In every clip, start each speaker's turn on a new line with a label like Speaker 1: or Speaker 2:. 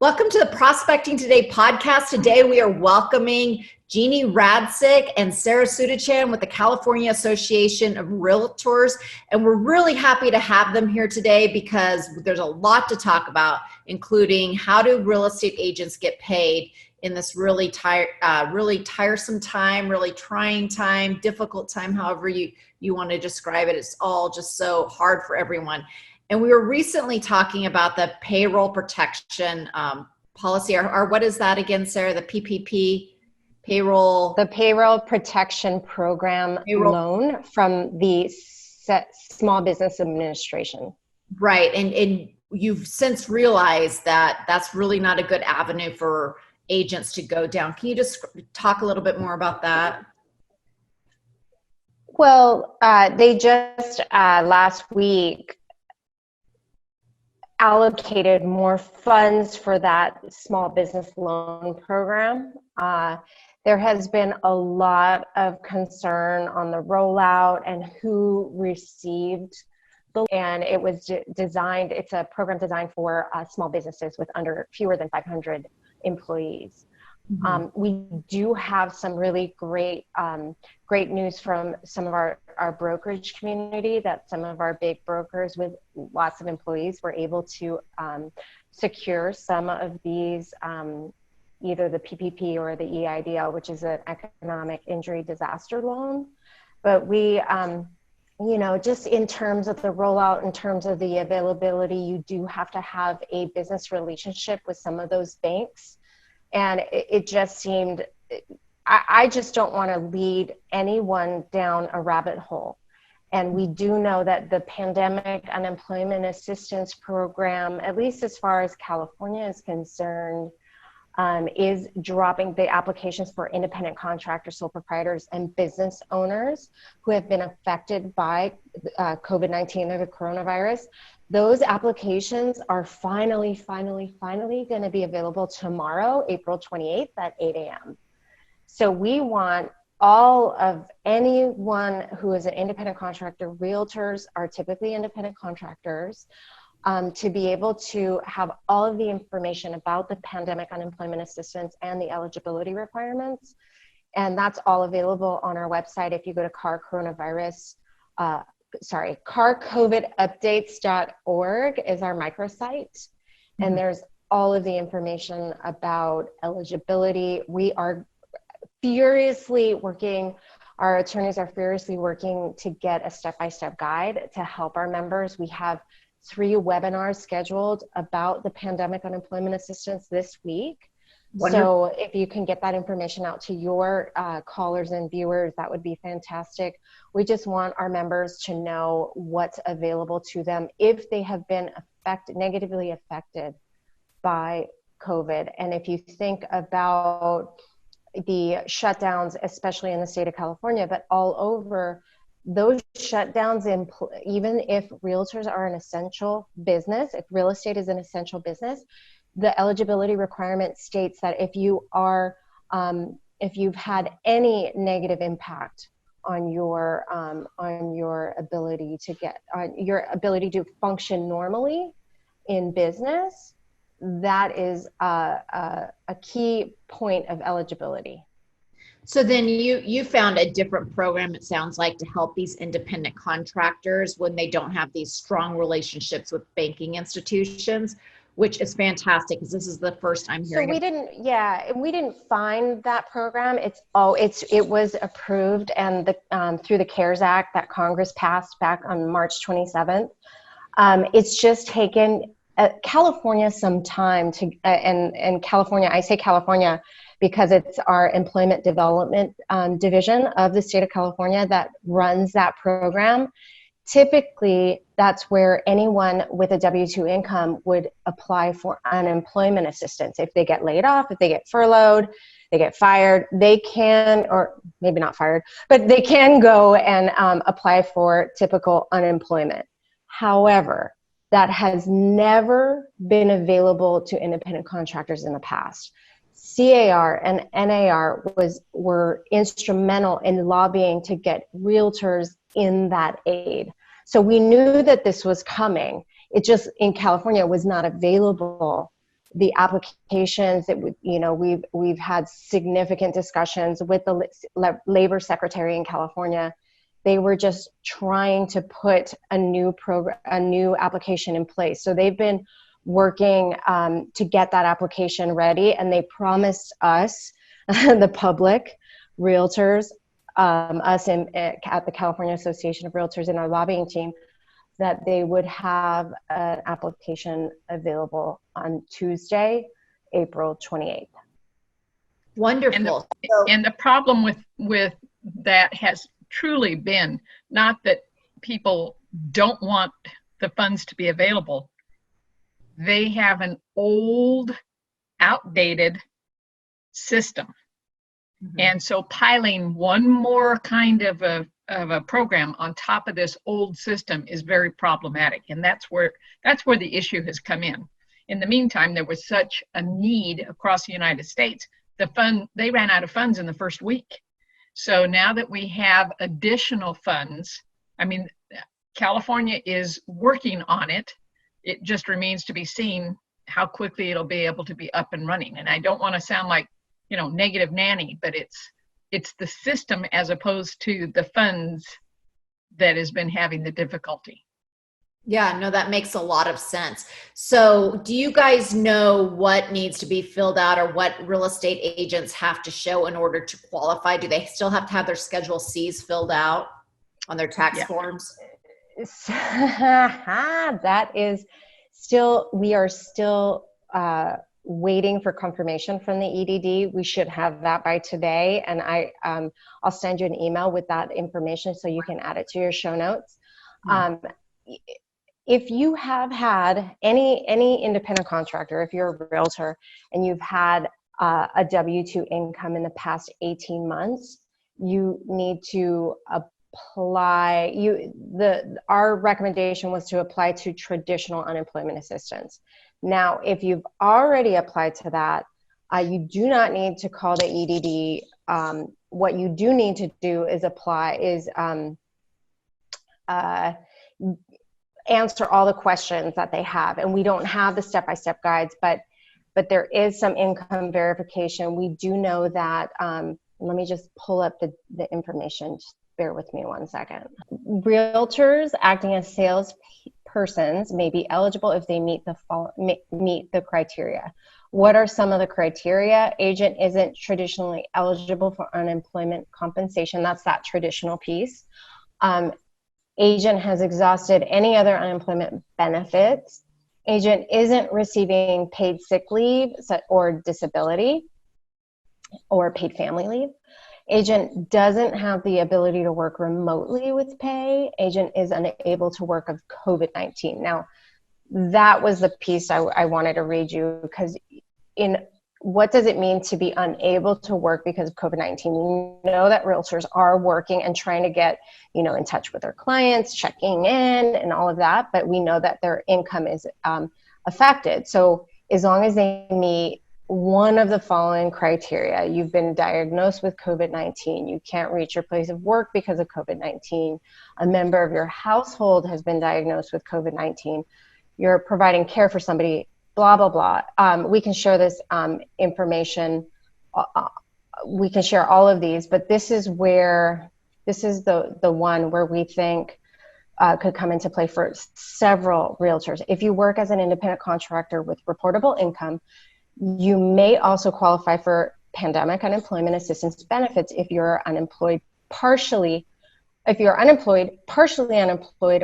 Speaker 1: Welcome to the Prospecting Today podcast. Today we are welcoming Jeannie Radsick and Sarah Sudachan with the California Association of Realtors. And we're really happy to have them here today because there's a lot to talk about, including how do real estate agents get paid in this really tiresome time, really trying time, difficult time, however you want to describe it. It's all just so hard for everyone. And we were recently talking about the payroll protection policy, or what is that again, Sarah? The PPP payroll?
Speaker 2: The Payroll Protection Program loan from the Small Business Administration.
Speaker 1: Right. And you've since realized that that's really not a good avenue for agents to go down. Can you just talk a little bit more about that?
Speaker 2: Well, they just last week allocated more funds for that small business loan program. There has been a lot of concern on the rollout and who received and it was designed, it's a program designed for small businesses with fewer than 500 employees. Mm-hmm. We do have some really great news from some of our brokerage community that some of our big brokers with lots of employees were able to secure some of these, either the PPP or the EIDL, which is an economic injury disaster loan. But we, just in terms of the rollout, in terms of the availability, you do have to have a business relationship with some of those banks. And it just seemed, I just don't want to lead anyone down a rabbit hole. And we do know that the Pandemic Unemployment Assistance Program, at least as far as California is concerned, is dropping the applications for independent contractors, sole proprietors, and business owners who have been affected by COVID-19 or the coronavirus. Those applications are finally going to be available tomorrow, April 28th at 8 a.m. So we want all of anyone who is an independent contractor, realtors are typically independent contractors, to be able to have all of the information about the pandemic unemployment assistance and the eligibility requirements. And that's all available on our website. If you go to carcovidupdates.org is our microsite. Mm-hmm. And there's all of the information about eligibility. We are furiously working, our attorneys are furiously working to get a step-by-step guide to help our members. We have 3 webinars scheduled about the pandemic unemployment assistance this week. Wonderful. So if you can get that information out to your callers and viewers, that would be fantastic. We just want our members to know what's available to them if they have been negatively affected by COVID. And if you think about the shutdowns, especially in the state of California, but all over, those shutdowns, even if realtors are an essential business, if real estate is an essential business, the eligibility requirement states that if you've had any negative impact on your ability to function normally in business, that is a key point of eligibility.
Speaker 1: So then you found a different program, it sounds like, to help these independent contractors when they don't have these strong relationships with banking institutions, which is fantastic because this is the first I'm hearing.
Speaker 2: So we didn't find that program. It was approved and through the CARES Act that Congress passed back on March 27th. It's just taken California some time to, and California, I say California because it's our employment development division of the state of California that runs that program. Typically, that's where anyone with a W-2 income would apply for unemployment assistance. If they get laid off, if they get furloughed, they get fired, they can, or maybe not fired, but they can go and apply for typical unemployment. However, that has never been available to independent contractors in the past. CAR and NAR were instrumental in lobbying to get realtors in that aid. So we knew that this was coming. It just, in California, was not available the applications that we've had significant discussions with the labor secretary in California. They were just trying to put a new application in place. So they've been working to get that application ready, and they promised us, the public, realtors, us at the California Association of Realtors in our lobbying team, that they would have an application available on Tuesday, April 28th.
Speaker 1: Wonderful.
Speaker 3: And the problem with that has truly been not that people don't want the funds to be available. They have an old, outdated system. Mm-hmm. And so piling one more kind of a program on top of this old system is very problematic. And that's where the issue has come in. In the meantime, there was such a need across the United States. They ran out of funds in the first week. So now that we have additional funds, I mean, California is working on it. It just remains to be seen how quickly it'll be able to be up and running. And I don't want to sound like, negative nanny, but it's the system as opposed to the funds that has been having the difficulty.
Speaker 1: Yeah, no, that makes a lot of sense. So do you guys know what needs to be filled out or what real estate agents have to show in order to qualify? Do they still have to have their Schedule Cs filled out on their tax forms?
Speaker 2: That is still, we are still waiting for confirmation from the EDD. We should have that by today, and I'll send you an email with that information so you can add it to your show notes. If you have had any independent contractor, if you're a realtor and you've had a W-2 income in the past 18 months, you need to apply. Our recommendation was to apply to traditional unemployment assistance. Now, if you've already applied to that, you do not need to call the EDD. What you do need to do is answer all the questions that they have. And we don't have the step-by-step guides, but there is some income verification. We do know that, let me just pull up the information. Just bear with me 1 second. Realtors acting as salespersons may be eligible if they meet the criteria. What are some of the criteria? Agent isn't traditionally eligible for unemployment compensation. That's that traditional piece. Agent has exhausted any other unemployment benefits. Agent isn't receiving paid sick leave or disability or paid family leave. Agent doesn't have the ability to work remotely with pay. Agent is unable to work of COVID-19. Now, that was the piece I wanted to read you, because what does it mean to be unable to work because of COVID-19? We know that realtors are working and trying to get, in touch with their clients, checking in and all of that, but we know that their income is affected. So as long as they meet one of the following criteria: you've been diagnosed with COVID-19, you can't reach your place of work because of COVID-19, a member of your household has been diagnosed with COVID-19, you're providing care for somebody, blah, blah, blah. We can share this information. We can share all of these, but this is the one where we think could come into play for several realtors. If you work as an independent contractor with reportable income, you may also qualify for pandemic unemployment assistance benefits if you're unemployed, partially unemployed,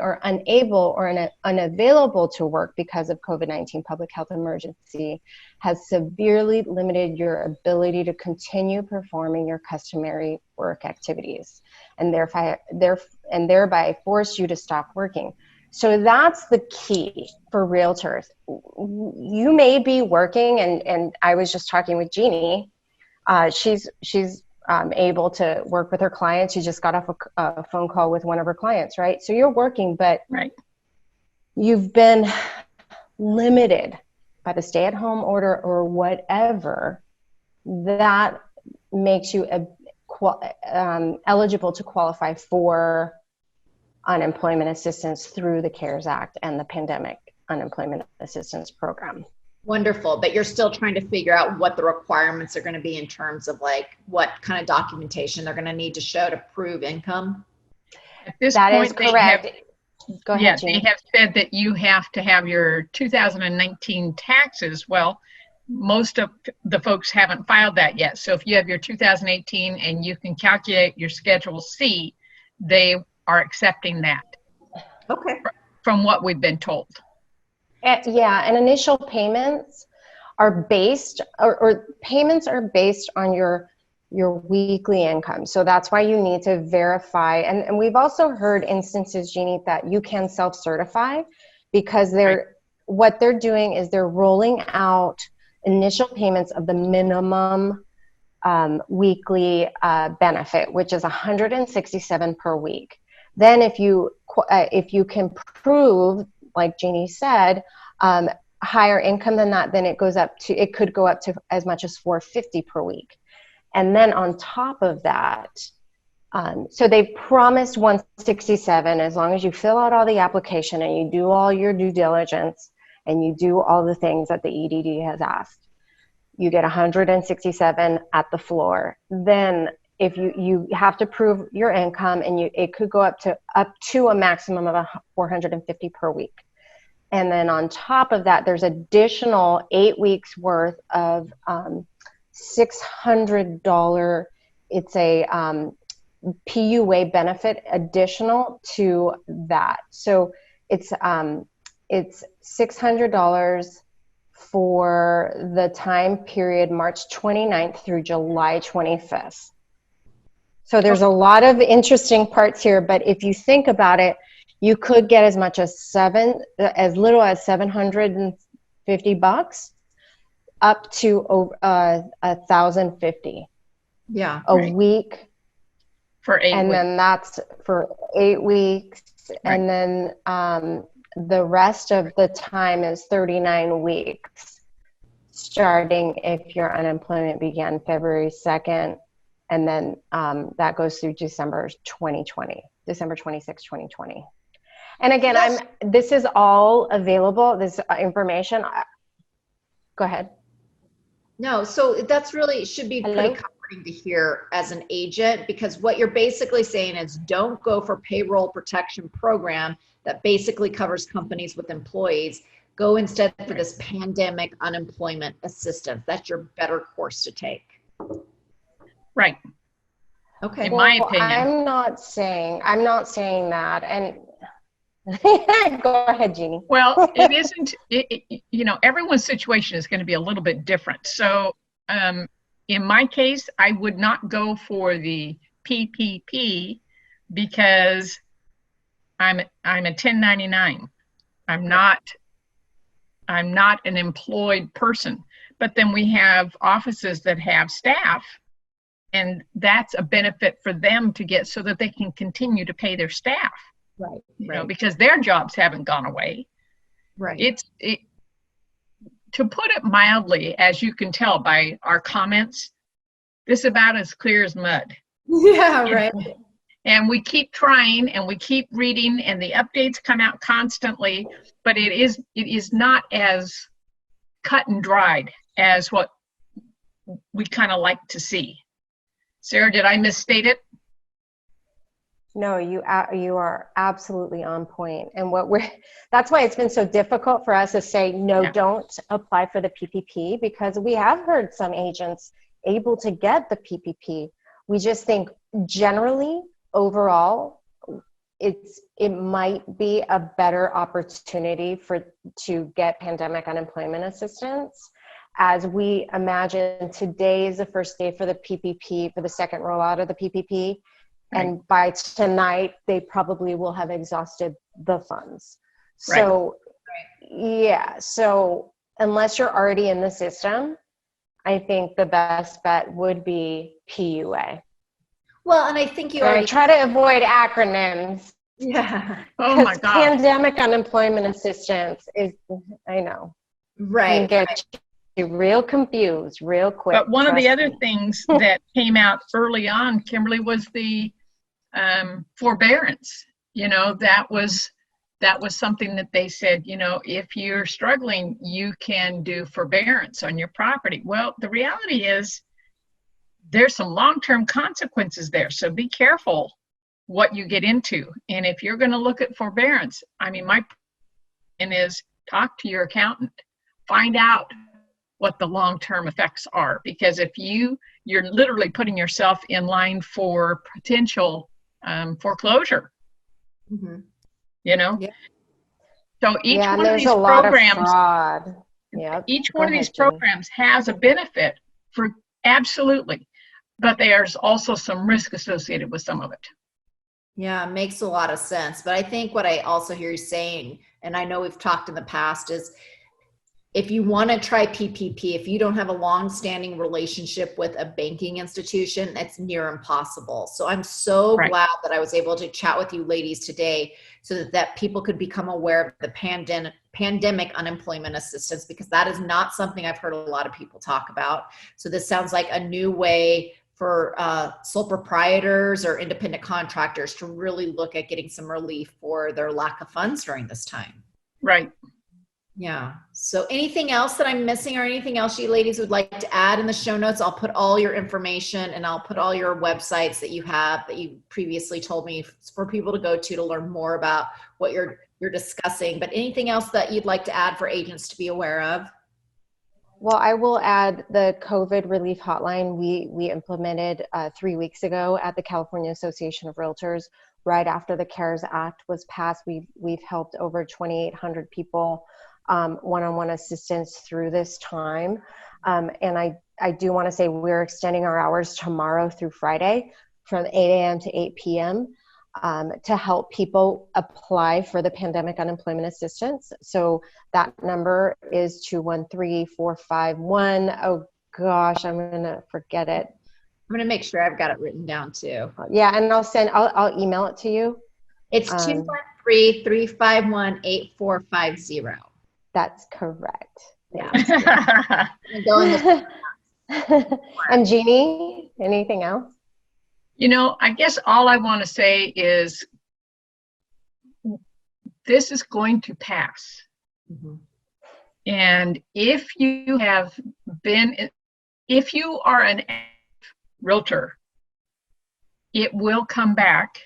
Speaker 2: or unable or unavailable to work because of COVID-19 public health emergency, has severely limited your ability to continue performing your customary work activities, and thereby force you to stop working. So that's the key for realtors. You may be working, and I was just talking with Jeannie. She's able to work with her clients. She just got off a phone call with one of her clients, right? So you're working, but you've been limited by the stay-at-home order or whatever. That makes you eligible to qualify for unemployment assistance through the CARES Act and the Pandemic Unemployment Assistance Program.
Speaker 1: Wonderful. But you're still trying to figure out what the requirements are going to be in terms of like what kind of documentation they're going to need to show to prove income.
Speaker 3: At this
Speaker 2: That is
Speaker 3: point, they have,
Speaker 2: correct. Go
Speaker 3: yeah,
Speaker 2: ahead, Jeannie.
Speaker 3: they have said that you have to have your 2019 taxes. Well, most of the folks haven't filed that yet. So if you have your 2018 and you can calculate your Schedule C, they are accepting that
Speaker 1: Okay.
Speaker 3: from what we've been told.
Speaker 2: Yeah, and initial payments are based, or payments are based on your weekly income. So that's why you need to verify. And we've also heard instances, Jeannie, that you can self-certify because what they're doing is they're rolling out initial payments of the minimum weekly benefit, which is $167 per week. Then if you can prove, like Jeannie said, higher income than that, then it could go up to as much as $450 per week. And then on top of that, so they've promised 167 as long as you fill out all the application and you do all your due diligence and you do all the things that the EDD has asked. You get 167 at the floor. Then if you have to prove your income, and it could go up to a maximum of 450 per week. And then on top of that, there's additional 8 weeks worth of $600. It's a PUA benefit additional to that. So it's $600 for the time period March 29th through July 25th. So there's a lot of interesting parts here, but if you think about it, you could get as much as as little as $750 up to $1,050.
Speaker 1: Yeah.
Speaker 2: A week
Speaker 3: For 8
Speaker 2: and
Speaker 3: weeks.
Speaker 2: then that's for 8 weeks.
Speaker 3: Right.
Speaker 2: And then the rest of the time is 39 weeks, starting if your unemployment began February 2nd, and then that goes through December 26, 2020. And again, this is all available, this information. Go ahead.
Speaker 1: No, so that's really should be pretty comforting to hear as an agent, because what you're basically saying is don't go for payroll protection program that basically covers companies with employees. Go instead for this pandemic unemployment assistance. That's your better course to take.
Speaker 3: Right.
Speaker 1: Okay.
Speaker 3: In my opinion.
Speaker 2: I'm not saying that. And go ahead, Jeannie.
Speaker 3: Well, it isn't, everyone's situation is going to be a little bit different. So in my case, I would not go for the PPP because I'm a 1099. I'm not an employed person. But then we have offices that have staff, and that's a benefit for them to get so that they can continue to pay their staff.
Speaker 1: Right.
Speaker 3: Because their jobs haven't gone away.
Speaker 1: Right.
Speaker 3: To put it mildly, as you can tell by our comments, this is about as clear as mud.
Speaker 1: Yeah, right.
Speaker 3: And we keep trying and we keep reading, and the updates come out constantly, but it is not as cut and dried as what we kind of like to see. Sarah, did I misstate it?
Speaker 2: No, you are absolutely on point. And that's why it's been so difficult for us to say, no, don't apply for the PPP, because we have heard some agents able to get the PPP. We just think generally, overall, it might be a better opportunity to get pandemic unemployment assistance. As we imagine, today is the first day for the PPP, for the second rollout of the PPP.
Speaker 3: Right.
Speaker 2: And by tonight, they probably will have exhausted the funds. So, so unless you're already in the system, I think the best bet would be PUA.
Speaker 1: Well, and I think you already
Speaker 2: try to avoid acronyms.
Speaker 1: Yeah.
Speaker 3: Oh my God.
Speaker 2: Pandemic unemployment assistance is, I know.
Speaker 1: Right.
Speaker 2: Can get you real confused real quick.
Speaker 3: But one of the other things that came out early on, Kimberly, was the forbearance. That was that was something that they said, you know, if you're struggling, you can do forbearance on your property. Well, the reality is there's some long-term consequences there. So be careful what you get into. And if you're going to look at forbearance, I mean, my opinion is talk to your accountant, find out what the long-term effects are, because if you're literally putting yourself in line for potential foreclosure, you know.
Speaker 1: Yeah.
Speaker 3: So each one of
Speaker 2: there's
Speaker 3: these
Speaker 2: a lot of
Speaker 3: programs,
Speaker 2: fraud. Yep.
Speaker 3: each
Speaker 2: Go
Speaker 3: one of
Speaker 2: ahead,
Speaker 3: these
Speaker 2: Jeannie.
Speaker 3: programs has a benefit for absolutely, but there's also some risk associated with some of it.
Speaker 1: Yeah, it makes a lot of sense. But I think what I also hear you saying, and I know we've talked in the past, is if you want to try PPP, if you don't have a long-standing relationship with a banking institution, it's near impossible. So I'm so glad that I was able to chat with you ladies today so that people could become aware of the pandemic unemployment assistance, because that is not something I've heard a lot of people talk about. So this sounds like a new way for sole proprietors or independent contractors to really look at getting some relief for their lack of funds during this time.
Speaker 3: Right.
Speaker 1: Yeah. So anything else that I'm missing, or anything else you ladies would like to add in the show notes? I'll put all your information, and I'll put all your websites that you have that you previously told me for people to go to learn more about what you're discussing. But anything else that you'd like to add for agents to be aware of?
Speaker 2: Well, I will add the COVID relief hotline we implemented 3 weeks ago at the California Association of Realtors. Right after the CARES Act was passed, we've helped over 2,800 people one-on-one assistance through this time. And I do want to say we're extending our hours tomorrow through Friday from 8 a.m. to 8 p.m. To help people apply for the pandemic unemployment assistance. So that number is 213-451. Oh gosh, I'm going to forget it.
Speaker 1: I'm going to make sure I've got it written down too.
Speaker 2: Yeah, and I'll email it to you.
Speaker 1: It's 213-351-8450.
Speaker 2: That's correct.
Speaker 1: Yeah.
Speaker 2: And Jeannie, anything else?
Speaker 3: You know, I guess all I want to say is this is going to pass.
Speaker 1: Mm-hmm.
Speaker 3: And if you are an realtor, it will come back.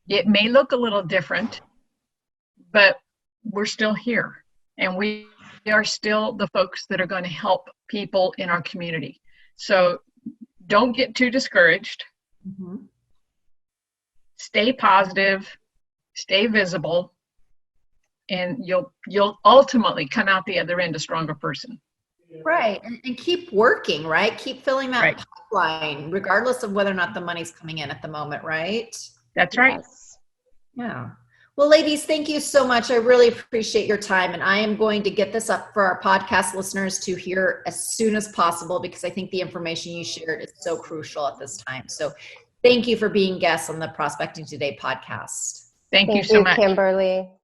Speaker 3: It may look a little different, but we're still here. And we are still the folks that are going to help people in our community. So don't get too discouraged.
Speaker 1: Mm-hmm.
Speaker 3: Stay positive, stay visible, and you'll ultimately come out the other end a stronger person.
Speaker 1: Right. And keep working, right? Keep filling that pipeline, regardless of whether or not the money's coming in at the moment, right?
Speaker 3: That's right.
Speaker 2: Yes.
Speaker 1: Yeah. Well, ladies, thank you so much. I really appreciate your time. And I am going to get this up for our podcast listeners to hear as soon as possible, because I think the information you shared is so crucial at this time. So thank you for being guests on the Prospecting Today podcast.
Speaker 3: Thank you so much,
Speaker 2: Kimberly.